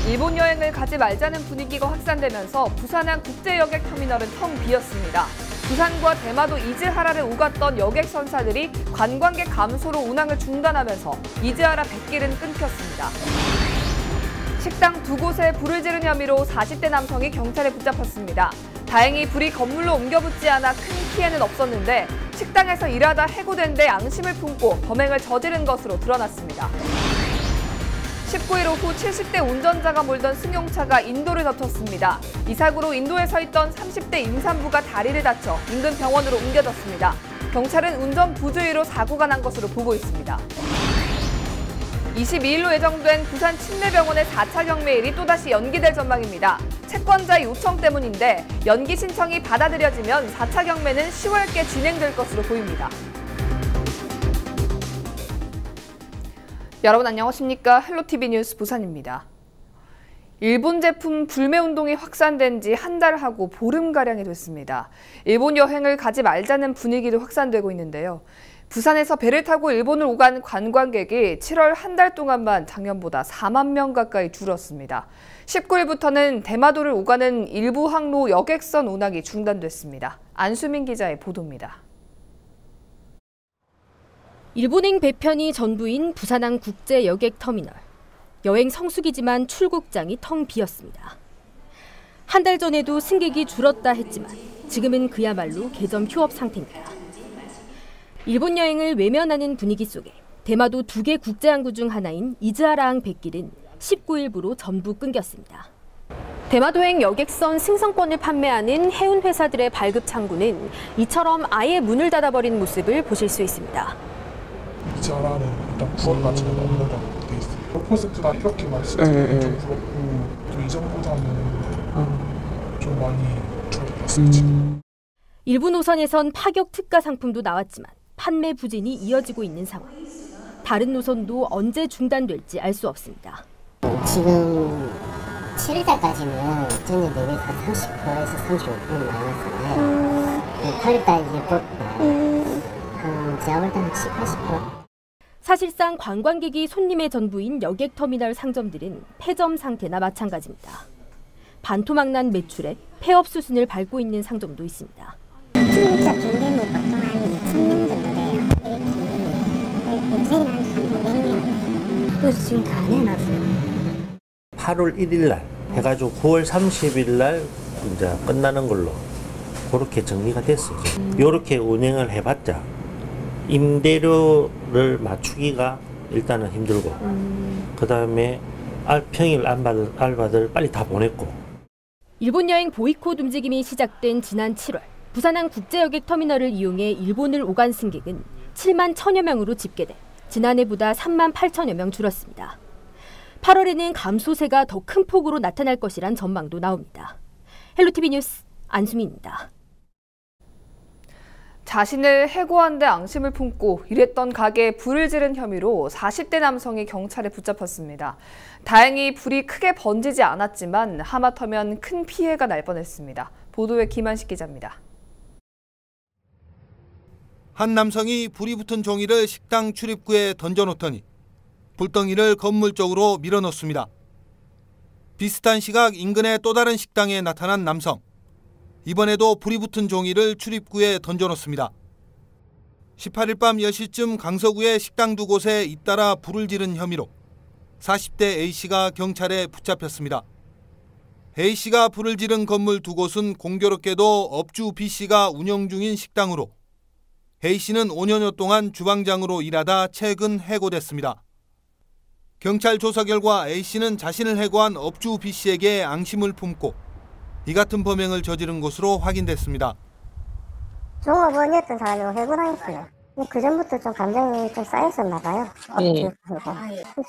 일본 여행을 가지 말자는 분위기가 확산되면서 부산항 국제여객터미널은 텅 비었습니다. 부산과 대마도 이즈하라를 오갔던 여객선사들이 관광객 감소로 운항을 중단하면서 이즈하라 뱃길은 끊겼습니다. 식당 두 곳에 불을 지른 혐의로 40대 남성이 경찰에 붙잡혔습니다. 다행히 불이 건물로 옮겨붙지 않아 큰 피해는 없었는데 식당에서 일하다 해고된 데 앙심을 품고 범행을 저지른 것으로 드러났습니다. 19일 오후 70대 운전자가 몰던 승용차가 인도를 덮쳤습니다. 이 사고로 인도에 서 있던 30대 임산부가 다리를 다쳐 인근 병원으로 옮겨졌습니다. 경찰은 운전 부주의로 사고가 난 것으로 보고 있습니다. 22일로 예정된 부산 침례병원의 4차 경매일이 또다시 연기될 전망입니다. 채권자의 요청 때문인데 연기 신청이 받아들여지면 4차 경매는 10월께 진행될 것으로 보입니다. 여러분 안녕하십니까? 헬로티비 뉴스 부산입니다. 일본 제품 불매 운동이 확산된 지 한 달하고 보름가량이 됐습니다. 일본 여행을 가지 말자는 분위기도 확산되고 있는데요. 부산에서 배를 타고 일본을 오간 관광객이 7월 한 달 동안만 작년보다 4만 명 가까이 줄었습니다. 19일부터는 대마도를 오가는 일부 항로 여객선 운항이 중단됐습니다. 안수민 기자의 보도입니다. 일본행 배편이 전부인 부산항 국제여객터미널. 여행 성수기지만 출국장이 텅 비었습니다. 한 달 전에도 승객이 줄었다 했지만 지금은 그야말로 개점 휴업 상태입니다. 일본 여행을 외면하는 분위기 속에 대마도 2개 국제항구 중 하나인 이즈하라항 뱃길은 19일부로 전부 끊겼습니다. 대마도행 여객선 승선권을 판매하는 해운 회사들의 발급 창구는 이처럼 아예 문을 닫아버린 모습을 보실 수 있습니다. 이즈하라는 일단 9월 가치가 넘는다고 돼 있어요. 5%다 이렇게 말씀드리면 좀 부럽고 좀 이전보다는 좀 많이 줄어들었어요. 지금. 일부 노선에선 파격 특가 상품도 나왔지만 판매 부진이 이어지고 있는 상황. 다른 노선도 언제 중단될지 알 수 없습니다. 지금 7일달까지는 전년 대비해서 30%에서 35% 나왔잖아요. 8일달 이제 곧 제가 볼 때는 10, 80%. 사실상 관광객이 손님의 전부인 여객터미널 상점들은 폐점 상태나 마찬가지입니다. 반토막난 매출에 폐업 수순을 밟고 있는 상점도 있습니다. 진짜 빈대는 보통 한 2,000명 정도 돼요. 요새는 한 500명. 그래서 지금 다 내놨어요. 8월 1일 날 해가지고 9월 30일 날 이제 끝나는 걸로 그렇게 정리가 됐어요. 이렇게 운행을 해봤자 임대료를 맞추기가 일단은 힘들고 그 다음에 평일 알바들 빨리 다 보냈고. 일본 여행 보이콧 움직임이 시작된 지난 7월 부산항 국제여객터미널을 이용해 일본을 오간 승객은 7만 1천여 명으로 집계돼 지난해보다 3만 8천여 명 줄었습니다. 8월에는 감소세가 더 큰 폭으로 나타날 것이란 전망도 나옵니다. 헬로티비 뉴스 안수민입니다. 자신을 해고한 데 앙심을 품고 일했던 가게에 불을 지른 혐의로 40대 남성이 경찰에 붙잡혔습니다. 다행히 불이 크게 번지지 않았지만 하마터면 큰 피해가 날 뻔했습니다. 보도에 김한식 기자입니다. 한 남성이 불이 붙은 종이를 식당 출입구에 던져놓더니 불덩이를 건물 쪽으로 밀어넣습니다. 비슷한 시각 인근의 또 다른 식당에 나타난 남성. 이번에도 불이 붙은 종이를 출입구에 던져놓습니다. 18일 밤 10시쯤 강서구의 식당 두 곳에 잇따라 불을 지른 혐의로 40대 A씨가 경찰에 붙잡혔습니다. A씨가 불을 지른 건물 두 곳은 공교롭게도 업주 B씨가 운영 중인 식당으로 A씨는 5년여 동안 주방장으로 일하다 최근 해고됐습니다. 경찰 조사 결과 A씨는 자신을 해고한 업주 B씨에게 앙심을 품고 이 같은 범행을 저지른 것으로 확인됐습니다. 종업원이었던 사람이고 해고당했어요. 그 전부터 좀 감정이 좀 쌓였었나 봐요.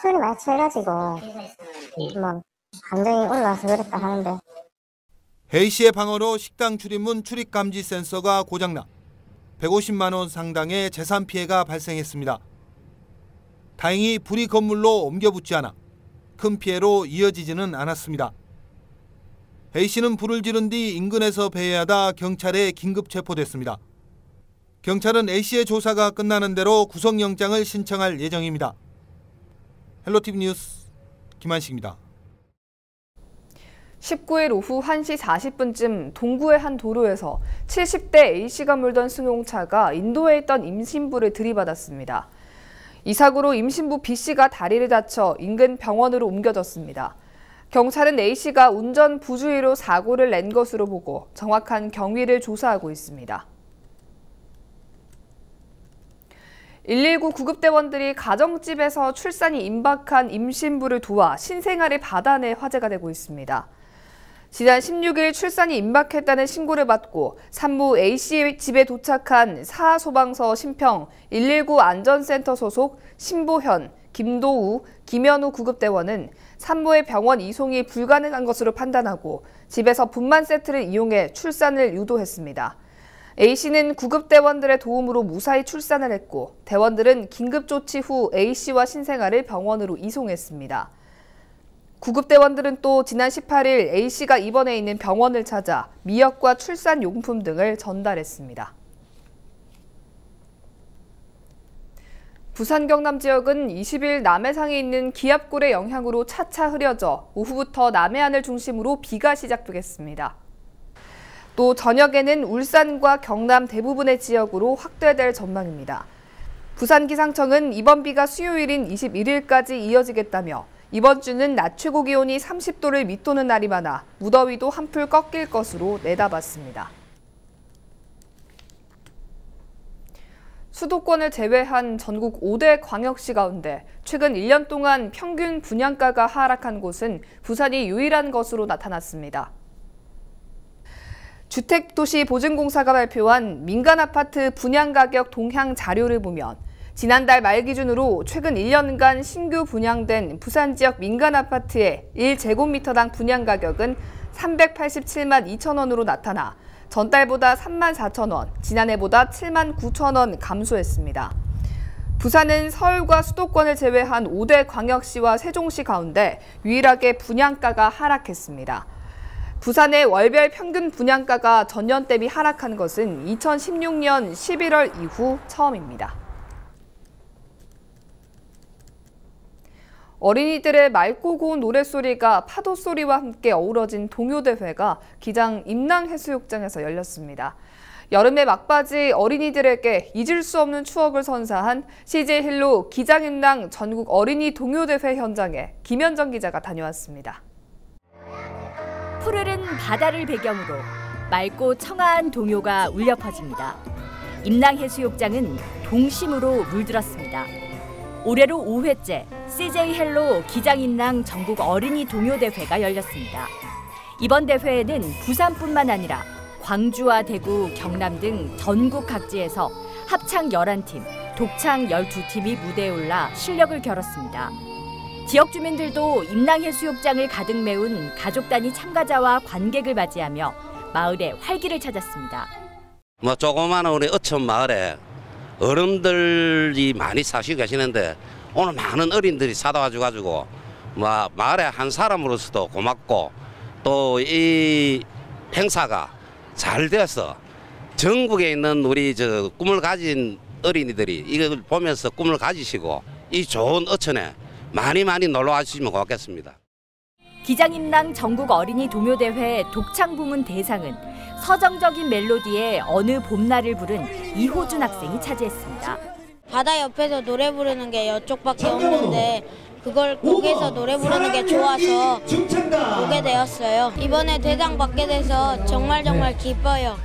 술이 많이 취해가지고 뭐 감정이 올라와서 그랬다 하는데. A씨의 방어로 식당 출입문 출입 감지 센서가 고장나 150만 원 상당의 재산 피해가 발생했습니다. 다행히 불이 건물로 옮겨붙지 않아 큰 피해로 이어지지는 않았습니다. A씨는 불을 지른 뒤 인근에서 배회하다 경찰에 긴급 체포됐습니다. 경찰은 A씨의 조사가 끝나는 대로 구속영장을 신청할 예정입니다. 헬로티비 뉴스 김한식입니다. 19일 오후 1시 40분쯤 동구의 한 도로에서 70대 A씨가 몰던 승용차가 인도에 있던 임신부를 들이받았습니다. 이 사고로 임신부 B씨가 다리를 다쳐 인근 병원으로 옮겨졌습니다. 경찰은 A씨가 운전 부주의로 사고를 낸 것으로 보고 정확한 경위를 조사하고 있습니다. 119 구급대원들이 가정집에서 출산이 임박한 임신부를 도와 신생아를 받아내 화제가 되고 있습니다. 지난 16일 출산이 임박했다는 신고를 받고 산모 A씨 집에 도착한 사하소방서 신평 119 안전센터 소속 신보현, 김도우, 김현우 구급대원은 산모의 병원 이송이 불가능한 것으로 판단하고 집에서 분만 세트를 이용해 출산을 유도했습니다. A씨는 구급대원들의 도움으로 무사히 출산을 했고 대원들은 긴급조치 후 A씨와 신생아를 병원으로 이송했습니다. 구급대원들은 또 지난 18일 A씨가 입원해 있는 병원을 찾아 미역과 출산용품 등을 전달했습니다. 부산 경남 지역은 20일 남해상에 있는 기압골의 영향으로 차차 흐려져 오후부터 남해안을 중심으로 비가 시작되겠습니다. 또 저녁에는 울산과 경남 대부분의 지역으로 확대될 전망입니다. 부산기상청은 이번 비가 수요일인 21일까지 이어지겠다며 이번 주는 낮 최고 기온이 30도를 밑도는 날이 많아 무더위도 한풀 꺾일 것으로 내다봤습니다. 수도권을 제외한 전국 5대 광역시 가운데 최근 1년 동안 평균 분양가가 하락한 곳은 부산이 유일한 것으로 나타났습니다. 주택도시보증공사가 발표한 민간아파트 분양가격 동향 자료를 보면 지난달 말 기준으로 최근 1년간 신규 분양된 부산 지역 민간아파트의 1제곱미터당 분양가격은 387만 2천 원으로 나타나 전달보다 3만 4천 원, 지난해보다 7만 9천 원 감소했습니다. 부산은 서울과 수도권을 제외한 5대 광역시와 세종시 가운데 유일하게 분양가가 하락했습니다. 부산의 월별 평균 분양가가 전년 대비 하락한 것은 2016년 11월 이후 처음입니다. 어린이들의 맑고 고운 노랫소리가 파도소리와 함께 어우러진 동요대회가 기장 임랑해수욕장에서 열렸습니다. 여름의 막바지 어린이들에게 잊을 수 없는 추억을 선사한 CJ 헬로 기장임랑 전국 어린이 동요대회 현장에 김현정 기자가 다녀왔습니다. 푸르른 바다를 배경으로 맑고 청아한 동요가 울려 퍼집니다. 임랑해수욕장은 동심으로 물들었습니다. 올해로 5회째 CJ 헬로 기장임랑 전국 어린이 동요대회가 열렸습니다. 이번 대회에는 부산뿐만 아니라 광주와 대구, 경남 등 전국 각지에서 합창 11팀, 독창 12팀이 무대에 올라 실력을 겨뤘습니다. 지역 주민들도 임랑해수욕장을 가득 메운 가족 단위 참가자와 관객을 맞이하며 마을에 활기를 찾았습니다. 조그마한 우리 어촌 마을에 어른들이 많이 사시고 계시는데 오늘 많은 어린들이 찾아와가지고 마을의 한 사람으로서도 고맙고 또 이 행사가 잘 되어서 전국에 있는 우리 꿈을 가진 어린이들이 이걸 보면서 꿈을 가지시고 이 좋은 어촌에 많이 놀러 와주시면 고맙겠습니다. 기장임랑 전국 어린이 동요대회 독창 부문 대상은 서정적인 멜로디의 어느 봄날을 부른 이호준 학생이 차지했습니다. 바다 옆에서 노래 부르는 게 이쪽밖에 없는데 그걸 거기서 노래 부르는 게 좋아서 오게 되었어요. 이번에 대상 받게 돼서 정말 기뻐요.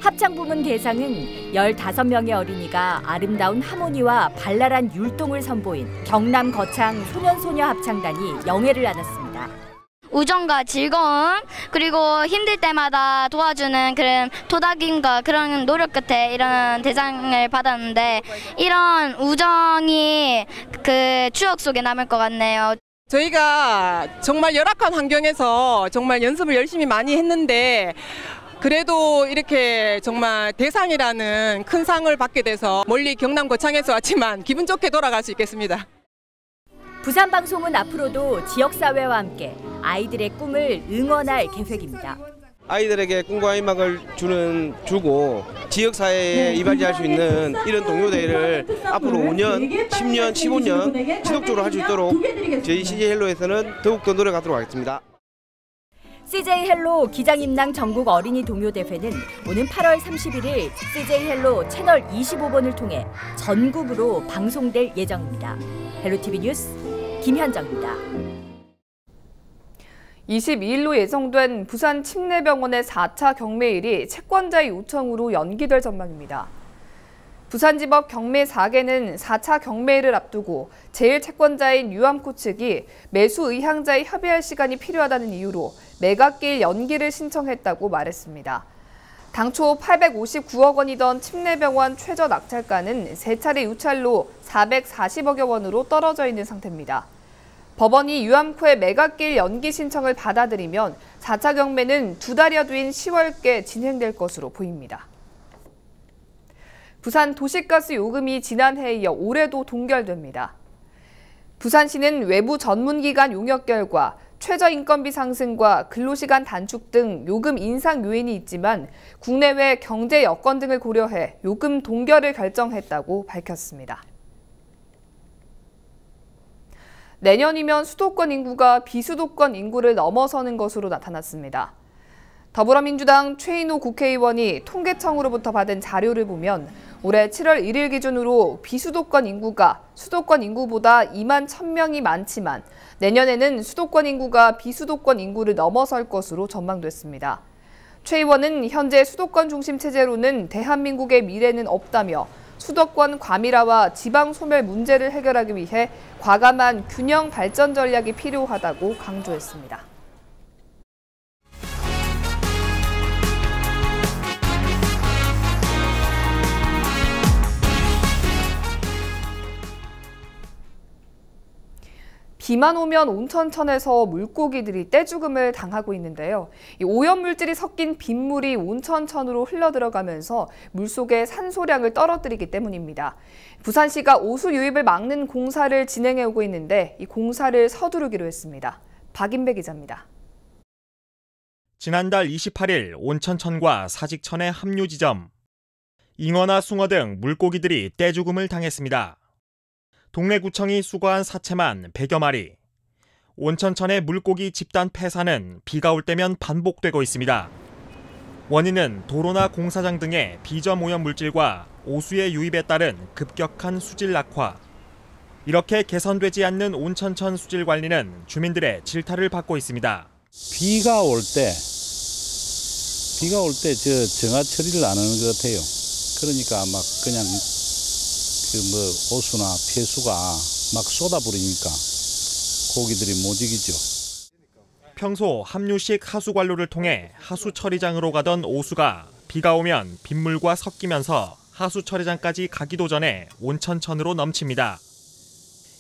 합창 부문 대상은 15명의 어린이가 아름다운 하모니와 발랄한 율동을 선보인 경남 거창 소년소녀 합창단이 영예를 안았습니다. 우정과 즐거움 그리고 힘들 때마다 도와주는 그런 토닥임과 그런 노력 끝에 이런 대상을 받았는데 이런 우정이 그 추억 속에 남을 것 같네요. 저희가 정말 열악한 환경에서 정말 연습을 열심히 많이 했는데 그래도 이렇게 정말 대상이라는 큰 상을 받게 돼서 멀리 경남 거창에서 왔지만 기분 좋게 돌아갈 수 있겠습니다. 부산방송은 앞으로도 지역사회와 함께 아이들의 꿈을 응원할 계획입니다. 아이들에게 꿈과 희망을 주고 지역사회에 이바지할 수 있는 이런 동요대회를 앞으로 5년, 10년, 15년 지속적으로 할 수 있도록 저희 CJ 헬로에서는 더욱더 노력하도록 하겠습니다. CJ 헬로 기장임당 전국 어린이 동요 대회는 오는 8월 31일 CJ 헬로 채널 25번을 통해 전국으로 방송될 예정입니다. 헬로TV 뉴스 김현정입니다. 22일로 예정된 부산 침례병원의 4차 경매일이 채권자의 요청으로 연기될 전망입니다. 부산지법 경매 4개는 4차 경매일을 앞두고 제1채권자인 유암코 측이 매수 의향자에 협의할 시간이 필요하다는 이유로 매각기일 연기를 신청했다고 말했습니다. 당초 859억 원이던 침례병원 최저 낙찰가는 3차례 유찰로 440억여 원으로 떨어져 있는 상태입니다. 법원이 유암코의 매각기일 연기 신청을 받아들이면 4차 경매는 2달여 뒤인 10월께 진행될 것으로 보입니다. 부산 도시가스 요금이 지난해에 이어 올해도 동결됩니다. 부산시는 외부 전문기관 용역 결과 최저인건비 상승과 근로시간 단축 등 요금 인상 요인이 있지만 국내외 경제 여건 등을 고려해 요금 동결을 결정했다고 밝혔습니다. 내년이면 수도권 인구가 비수도권 인구를 넘어서는 것으로 나타났습니다. 더불어민주당 최인호 국회의원이 통계청으로부터 받은 자료를 보면 올해 7월 1일 기준으로 비수도권 인구가 수도권 인구보다 2만 1,000명이 많지만 내년에는 수도권 인구가 비수도권 인구를 넘어설 것으로 전망됐습니다. 최 의원은 현재 수도권 중심 체제로는 대한민국의 미래는 없다며 수도권 과밀화와 지방 소멸 문제를 해결하기 위해 과감한 균형 발전 전략이 필요하다고 강조했습니다. 비만 오면 온천천에서 물고기들이 떼죽음을 당하고 있는데요. 이 오염물질이 섞인 빗물이 온천천으로 흘러들어가면서 물속의 산소량을 떨어뜨리기 때문입니다. 부산시가 오수 유입을 막는 공사를 진행해오고 있는데 이 공사를 서두르기로 했습니다. 박인배 기자입니다. 지난달 28일 온천천과 사직천의 합류 지점. 잉어나 숭어 등 물고기들이 떼죽음을 당했습니다. 동래 구청이 수거한 사체만 100여 마리. 온천천의 물고기 집단 폐사는 비가 올 때면 반복되고 있습니다. 원인은 도로나 공사장 등의 비점 오염 물질과 오수의 유입에 따른 급격한 수질 악화. 이렇게 개선되지 않는 온천천 수질 관리는 주민들의 질타를 받고 있습니다. 비가 올 때 정화 처리를 안 하는 것 같아요. 그러니까 막 그냥 오수나 폐수가 막 쏟아부리니까 고기들이 못 이기죠. 평소 함유식 하수관로를 통해 하수 처리장으로 가던 오수가 비가 오면 빗물과 섞이면서 하수 처리장까지 가기도 전에 온천천으로 넘칩니다.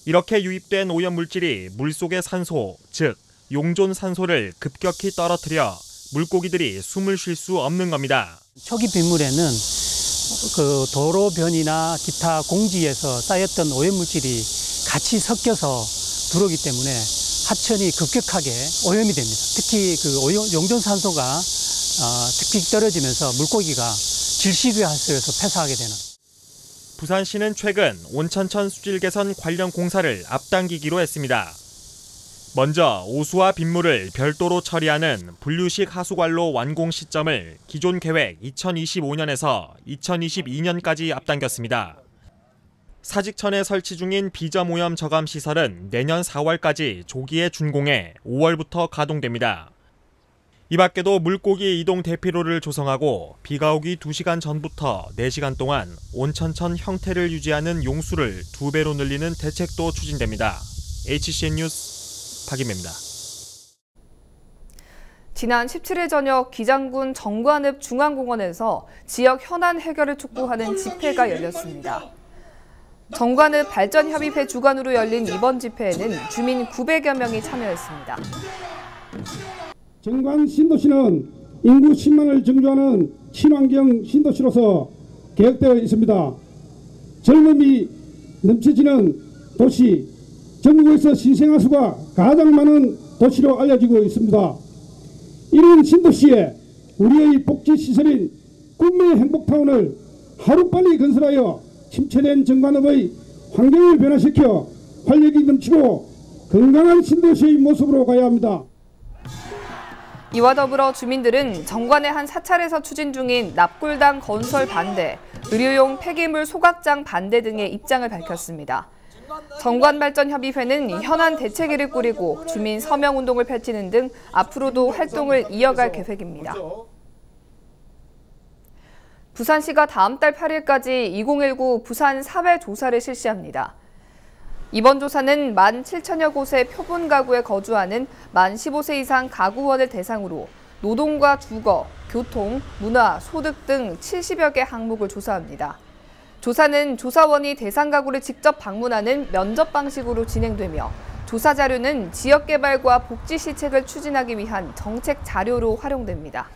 이렇게 유입된 오염 물질이 물속의 산소, 즉 용존 산소를 급격히 떨어뜨려 물고기들이 숨을 쉴 수 없는 겁니다. 초기 빗물에는 도로변이나 기타 공지에서 쌓였던 오염물질이 같이 섞여서 들어오기 때문에 하천이 급격하게 오염이 됩니다. 특히 용존산소가 특히 떨어지면서 물고기가 질식하수에서 폐사하게 되는. 부산시는 최근 온천천 수질 개선 관련 공사를 앞당기기로 했습니다. 먼저 오수와 빗물을 별도로 처리하는 분류식 하수관로 완공 시점을 기존 계획 2025년에서 2022년까지 앞당겼습니다. 사직천에 설치 중인 비점 오염 저감 시설은 내년 4월까지 조기에 준공해 5월부터 가동됩니다. 이 밖에도 물고기 이동 대피로를 조성하고 비가 오기 2시간 전부터 4시간 동안 온천천 형태를 유지하는 용수를 2배로 늘리는 대책도 추진됩니다. HCN 뉴스 박인배입니다. 지난 17일 저녁 기장군 정관읍 중앙공원에서 지역 현안 해결을 촉구하는 집회가 열렸습니다. 정관읍 발전협의회 주관으로 열린 이번 집회에는 주민 900여 명이 참여했습니다. 정관 신도시는 인구 10만을 정주하는 친환경 신도시로서 계획되어 있습니다. 젊음이 넘쳐지는 도시, 전국에서 신생아수가 가장 많은 도시로 알려지고 있습니다. 이런 신도시에 우리의 복지시설인 꿈의 행복타운을 하루빨리 건설하여 침체된 정관읍의 환경을 변화시켜 활력이 넘치고 건강한 신도시의 모습으로 가야 합니다. 이와 더불어 주민들은 정관의 한 사찰에서 추진 중인 납골당 건설 반대, 의료용 폐기물 소각장 반대 등의 입장을 밝혔습니다. 정관발전협의회는 현안 대책위를 꾸리고 주민 서명운동을 펼치는 등 앞으로도 활동을 이어갈 계획입니다. 부산시가 다음 달 8일까지 2019 부산 사회조사를 실시합니다. 이번 조사는 17,000여 곳의 표본 가구에 거주하는 만 15세 이상 가구원을 대상으로 노동과 주거, 교통, 문화, 소득 등 70여 개 항목을 조사합니다. 조사는 조사원이 대상 가구를 직접 방문하는 면접 방식으로 진행되며 조사 자료는 지역개발과 복지 시책을 추진하기 위한 정책 자료로 활용됩니다.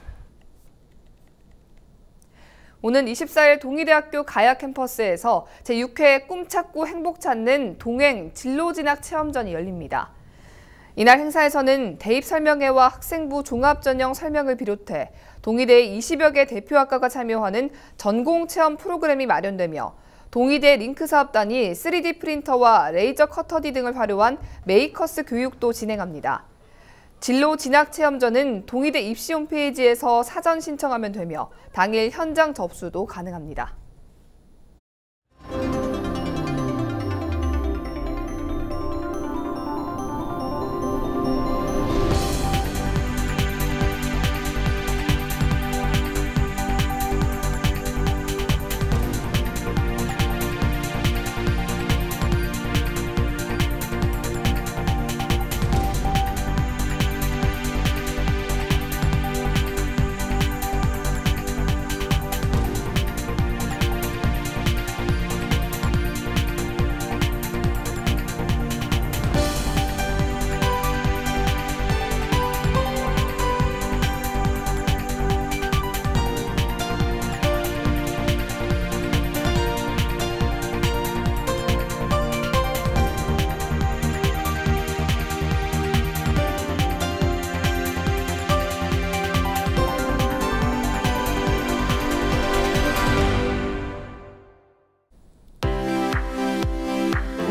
오는 24일 동의대학교 가야 캠퍼스에서 제6회 꿈찾고 행복 찾는 동행 진로진학 체험전이 열립니다. 이날 행사에서는 대입 설명회와 학생부 종합전형 설명을 비롯해 동의대의 20여 개 대표학과가 참여하는 전공 체험 프로그램이 마련되며 동의대 링크사업단이 3D 프린터와 레이저 커터디 등을 활용한 메이커스 교육도 진행합니다. 진로 진학 체험전은 동의대 입시 홈페이지에서 사전 신청하면 되며 당일 현장 접수도 가능합니다.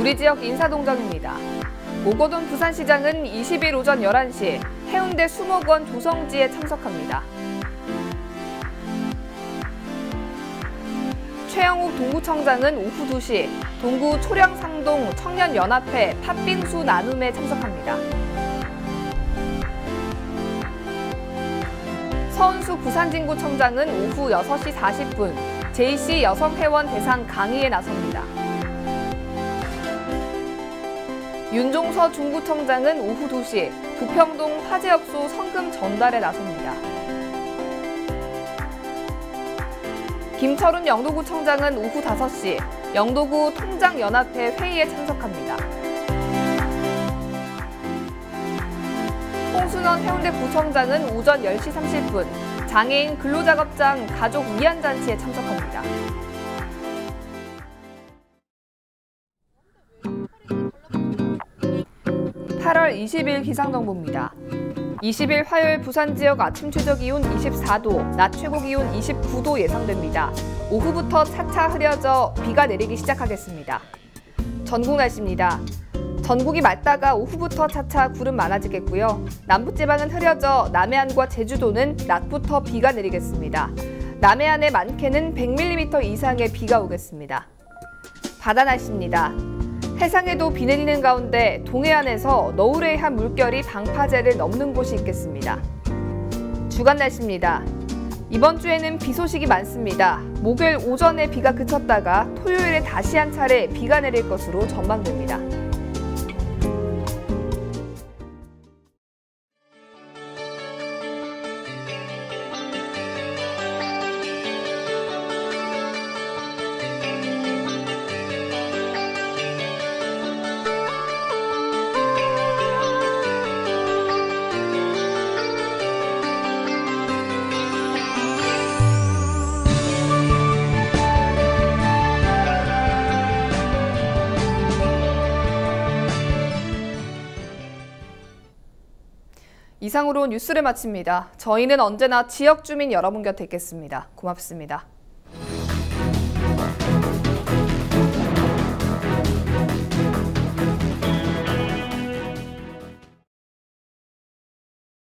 우리 지역 인사동정입니다. 오거돈 부산시장은 20일 오전 11시 해운대 수목원 조성지에 참석합니다. 최영욱 동구청장은 오후 2시 동구 초량상동 청년연합회 팥빙수 나눔에 참석합니다. 서은수 부산진구청장은 오후 6시 40분 JC 여성회원 대상 강의에 나섭니다. 윤종서 중구청장은 오후 2시 부평동 화재업소 성금 전달에 나섭니다. 김철훈 영도구청장은 오후 5시 영도구 통장연합회 회의에 참석합니다. 홍순원 해운대 구청장은 오전 10시 30분 장애인 근로작업장 가족 위안잔치에 참석합니다. 8월 20일 기상정보입니다. 20일 화요일 부산 지역 아침 최저 기온 24도, 낮 최고 기온 29도 예상됩니다. 오후부터 차차 흐려져 비가 내리기 시작하겠습니다. 전국 날씨입니다. 전국이 맑다가 오후부터 차차 구름 많아지겠고요. 남부지방은 흐려져 남해안과 제주도는 낮부터 비가 내리겠습니다. 남해안의 많게는 100mm 이상의 비가 오겠습니다. 바다 날씨입니다. 해상에도 비 내리는 가운데 동해안에서 너울에 의한 물결이 방파제를 넘는 곳이 있겠습니다. 주간 날씨입니다. 이번 주에는 비 소식이 많습니다. 목요일 오전에 비가 그쳤다가 토요일에 다시 한 차례 비가 내릴 것으로 전망됩니다. 이상으로 뉴스를 마칩니다. 저희는 언제나 지역 주민 여러분 곁에 있겠습니다. 고맙습니다.